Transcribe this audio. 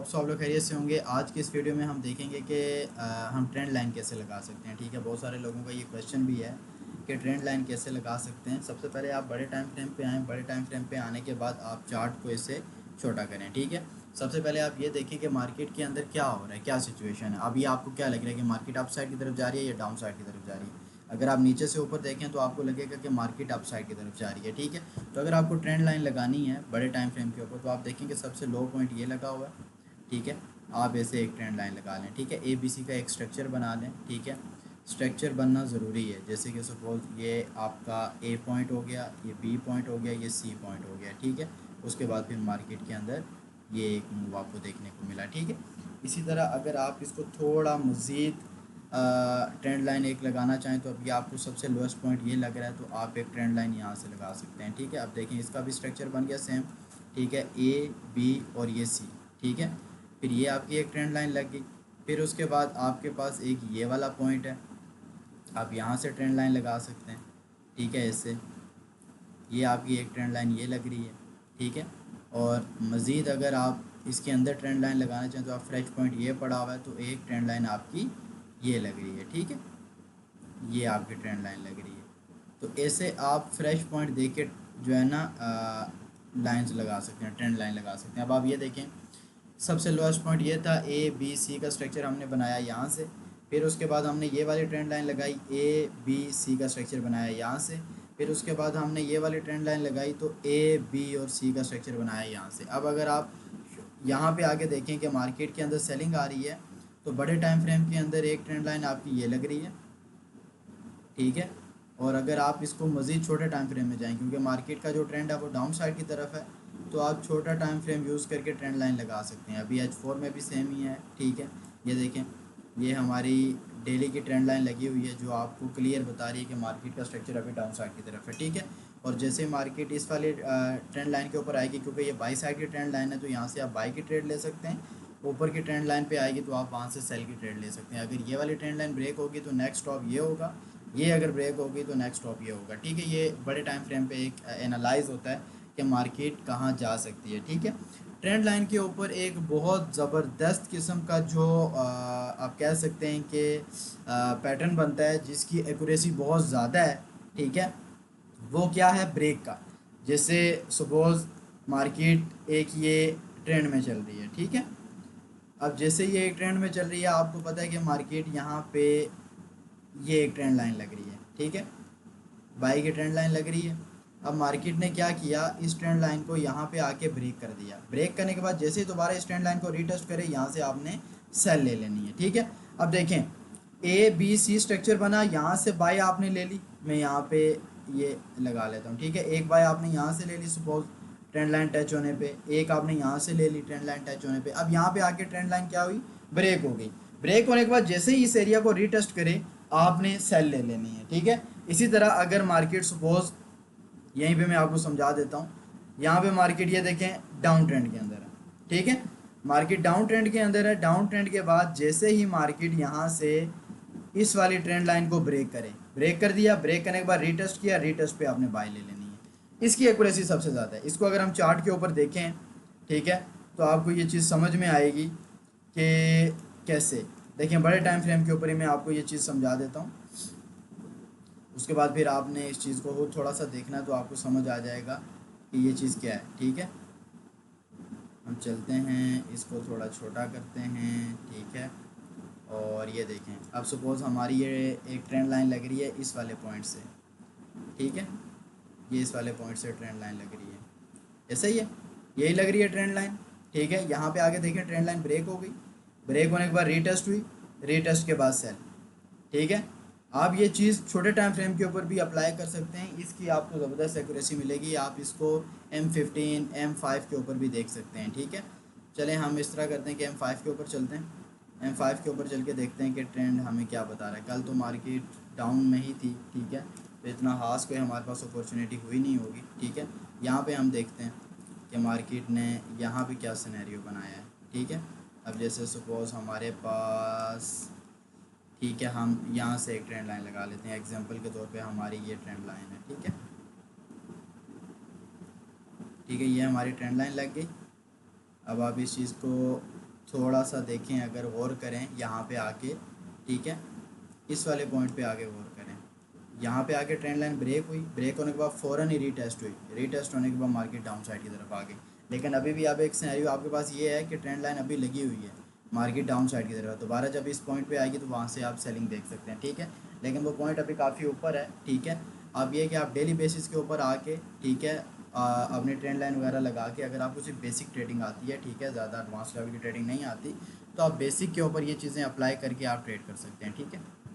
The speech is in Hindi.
सब लोग खैरियत से होंगे। आज की इस वीडियो में हम देखेंगे कि हम ट्रेंड लाइन कैसे लगा सकते हैं। ठीक है, बहुत सारे लोगों का ये क्वेश्चन भी है कि ट्रेंड लाइन कैसे लगा सकते हैं। सबसे पहले आप बड़े टाइम फ्रेम पे आएँ। बड़े टाइम फ्रेम पे आने के बाद आप चार्ट को इससे छोटा करें। ठीक है, सबसे पहले आप ये देखें कि मार्केट के अंदर क्या हो रहा है, क्या सिचुएशन है। अभी आपको क्या लग रहा है कि मार्केट अप साइड की तरफ जा रही है या डाउन साइड की तरफ जा रही है। अगर आप नीचे से ऊपर देखें तो आपको लगेगा कि मार्केट अप साइड की तरफ जा रही है। ठीक है, तो अगर आपको ट्रेंड लाइन लगानी है बड़े टाइम फ्रेम के ऊपर तो आप देखेंगे सबसे लो पॉइंट ये लगा हुआ है। ठीक है, आप ऐसे एक ट्रेंड लाइन लगा लें। ठीक है, ए बी सी का एक स्ट्रक्चर बना लें। ठीक है, स्ट्रक्चर बनना ज़रूरी है। जैसे कि सपोज ये आपका ए पॉइंट हो गया, ये बी पॉइंट हो गया, ये सी पॉइंट हो गया। ठीक है, उसके बाद फिर मार्केट के अंदर ये एक मूव आपको देखने को मिला। ठीक है, इसी तरह अगर आप इसको थोड़ा मज़ीद ट्रेंड लाइन एक लगाना चाहें तो अभी आपको सबसे लोएस्ट पॉइंट ये लग रहा है तो आप एक ट्रेंड लाइन यहाँ से लगा सकते हैं। ठीक है, अब देखें इसका भी स्ट्रक्चर बन गया सेम। ठीक है, ए बी और ये सी। ठीक है, फिर ये आपकी एक ट्रेंड लाइन लग गई। फिर उसके बाद आपके पास एक ये वाला पॉइंट है, आप यहाँ से ट्रेंड लाइन लगा सकते हैं। ठीक है, इससे ये आपकी एक ट्रेंड लाइन ये लग रही है। ठीक है, और मज़ीद अगर आप इसके अंदर ट्रेंड लाइन लगाना चाहें तो आप फ्रेश पॉइंट ये पड़ा हुआ है तो एक ट्रेंड लाइन आपकी ये लग रही है। ठीक है, ये आपकी ट्रेंड लाइन लग रही है। तो ऐसे आप फ्रेश पॉइंट देख के जो है ना लाइंस लगा सकते हैं, ट्रेंड लाइन लगा सकते हैं। अब आप ये देखें सबसे लोएस्ट पॉइंट ये था, ए बी सी का स्ट्रक्चर हमने बनाया यहाँ से। फिर उसके बाद हमने ये वाली ट्रेंड लाइन लगाई, ए बी सी का स्ट्रक्चर बनाया यहाँ से। फिर उसके बाद हमने ये वाली ट्रेंड लाइन लगाई तो ए बी और सी का स्ट्रक्चर बनाया यहाँ से। अब अगर आप यहाँ पे आगे देखें कि मार्केट के अंदर सेलिंग आ रही है तो बड़े टाइम फ्रेम के अंदर एक ट्रेंड लाइन आपकी ये लग रही है। ठीक है, और अगर आप इसको मज़ीद छोटे टाइम फ्रेम में जाएं क्योंकि मार्केट का जो ट्रेंड है वो डाउन साइड की तरफ है तो आप छोटा टाइम फ्रेम यूज़ करके ट्रेंड लाइन लगा सकते हैं। अभी H4 में भी सेम ही है। ठीक है, ये देखें ये हमारी डेली की ट्रेंड लाइन लगी हुई है जो आपको क्लियर बता रही है कि मार्केट का स्ट्रक्चर अभी डाउन साइड की तरफ है। ठीक है, और जैसे मार्केट इस वाली ट्रेंड लाइन के ऊपर आएगी क्योंकि ये बाई साइड की ट्रेंड लाइन है तो यहाँ से आप बाई की ट्रेड ले सकते हैं। ऊपर की ट्रेंड लाइन पे आएगी तो आप वहाँ से सेल की ट्रेड ले सकते हैं। अगर ये वाली ट्रेंड लाइन ब्रेक होगी तो नेक्स्ट स्टॉप ये होगा, ये अगर ब्रेक होगी तो नेक्स्ट स्टॉप ये होगा। ठीक है, ये बड़े टाइम फ्रेम पे एक एनालाइज होता है कि मार्केट कहाँ जा सकती है। ठीक है, ट्रेंड लाइन के ऊपर एक बहुत ज़बरदस्त किस्म का जो आप कह सकते हैं कि पैटर्न बनता है जिसकी एक्यूरेसी बहुत ज़्यादा है। ठीक है, वो क्या है, ब्रेक का। जैसे सपोज मार्केट एक ये ट्रेंड में चल रही है। ठीक है, अब जैसे ये एक ट्रेंड में चल रही है आपको पता है कि मार्केट यहाँ पे ये एक ट्रेंड लाइन लग रही है। ठीक है, बाई की ट्रेंड लाइन लग रही है। अब मार्केट ने क्या किया, इस ट्रेंड लाइन को यहाँ पे आके ब्रेक कर दिया। ब्रेक करने के बाद जैसे ही दोबारा इस ट्रेंड लाइन को रीटेस्ट करे यहाँ से आपने सेल ले लेनी है। ठीक है, अब देखें ए बी सी स्ट्रक्चर बना, यहाँ से बाई आपने ले ली। मैं यहाँ पे ये लगा लेता हूँ। ठीक है, एक बाई आपने यहाँ से ले ली सपोज ट्रेंड लाइन टच होने पे, एक आपने यहाँ से ले ली ट्रेंड लाइन टच होने पे। अब यहाँ पे आके ट्रेंड लाइन क्या हुई, ब्रेक हो गई। ब्रेक होने के बाद जैसे ही इस एरिया को रीटेस्ट करे आपने सेल ले लेनी है। ठीक है, इसी तरह अगर मार्केट सपोज यहीं पे मैं आपको समझा देता हूँ, यहाँ पे मार्केट ये देखें डाउन ट्रेंड के अंदर है। ठीक है, मार्केट डाउन ट्रेंड के अंदर है। डाउन ट्रेंड के बाद जैसे ही मार्केट यहाँ से इस वाली ट्रेंड लाइन को ब्रेक करे, ब्रेक कर दिया, ब्रेक करने के बाद रीटेस्ट किया, रीटेस्ट पे आपने बाय ले लेनी है। इसकी एक्यूरेसी सबसे ज़्यादा है। इसको अगर हम चार्ट के ऊपर देखें, ठीक है, तो आपको ये चीज़ समझ में आएगी कि कैसे। देखें बड़े टाइम फ्रेम के ऊपर ही मैं आपको ये चीज़ समझा देता हूँ, उसके बाद फिर आपने इस चीज़ को थोड़ा सा देखना तो आपको समझ आ जाएगा कि ये चीज़ क्या है। ठीक है, हम चलते हैं, इसको थोड़ा छोटा करते हैं। ठीक है, और ये देखें अब सपोज़ हमारी ये एक ट्रेंड लाइन लग रही है इस वाले पॉइंट से। ठीक है, ये इस वाले पॉइंट से ट्रेंड लाइन लग रही है, ऐसा ही है, यही लग रही है ट्रेंड लाइन। ठीक है, यहाँ पे आगे देखें ट्रेंड लाइन ब्रेक हो गई, ब्रेक होने के बाद रीटेस्ट हुई, रीटेस्ट के बाद सेल। ठीक है, आप ये चीज़ छोटे टाइम फ्रेम के ऊपर भी अप्लाई कर सकते हैं, इसकी आपको ज़बरदस्त एक्यूरेसी मिलेगी। आप इसको M15 M5 के ऊपर भी देख सकते हैं। ठीक है, चलें हम इस तरह करते हैं कि M5 के ऊपर चलते हैं। M5 के ऊपर चल के देखते हैं कि ट्रेंड हमें क्या बता रहा है। कल तो मार्केट डाउन में ही थी। ठीक है, तो इतना खास कोई हमारे पास अपॉर्चुनिटी हुई नहीं होगी। ठीक है, यहाँ पे हम देखते हैं कि मार्केट ने यहाँ पे क्या सिनेरियो बनाया है। ठीक है, अब जैसे सपोज़ हमारे पास, ठीक है, हम यहाँ से एक ट्रेंड लाइन लगा लेते हैं एग्जांपल के तौर पे, हमारी ये ट्रेंड लाइन है। ठीक है, ठीक है, ये हमारी ट्रेंड लाइन लग गई। अब आप इस चीज़ को थोड़ा सा देखें, अगर गौर करें यहाँ पे आके, ठीक है, इस वाले पॉइंट पे आके गौर करें। यहाँ पे आके ट्रेंड लाइन ब्रेक हुई, ब्रेक होने के बाद फ़ौरन ही रीटेस्ट हुई, रीटेस्ट होने के बाद मार्केट डाउन साइड की तरफ आ गई। लेकिन अभी भी अब एक सिनेरियो आपके पास ये है कि ट्रेंड लाइन अभी लगी हुई है, मार्केट डाउन साइड की तरफ, दोबारा जब इस पॉइंट पे आएगी तो वहाँ से आप सेलिंग देख सकते हैं, ठीक है। लेकिन वो पॉइंट अभी काफ़ी ऊपर है, ठीक है। अब ये कि आप डेली बेसिस के ऊपर आके, ठीक है, अपने ट्रेंड लाइन वगैरह लगा के, अगर आपको सिर्फ बेसिक ट्रेडिंग आती है, ठीक है, ज़्यादा एडवांस लेवल की ट्रेडिंग नहीं आती, तो आप बेसिक के ऊपर ये चीज़ें अप्लाई करके आप ट्रेड कर सकते हैं, ठीक है।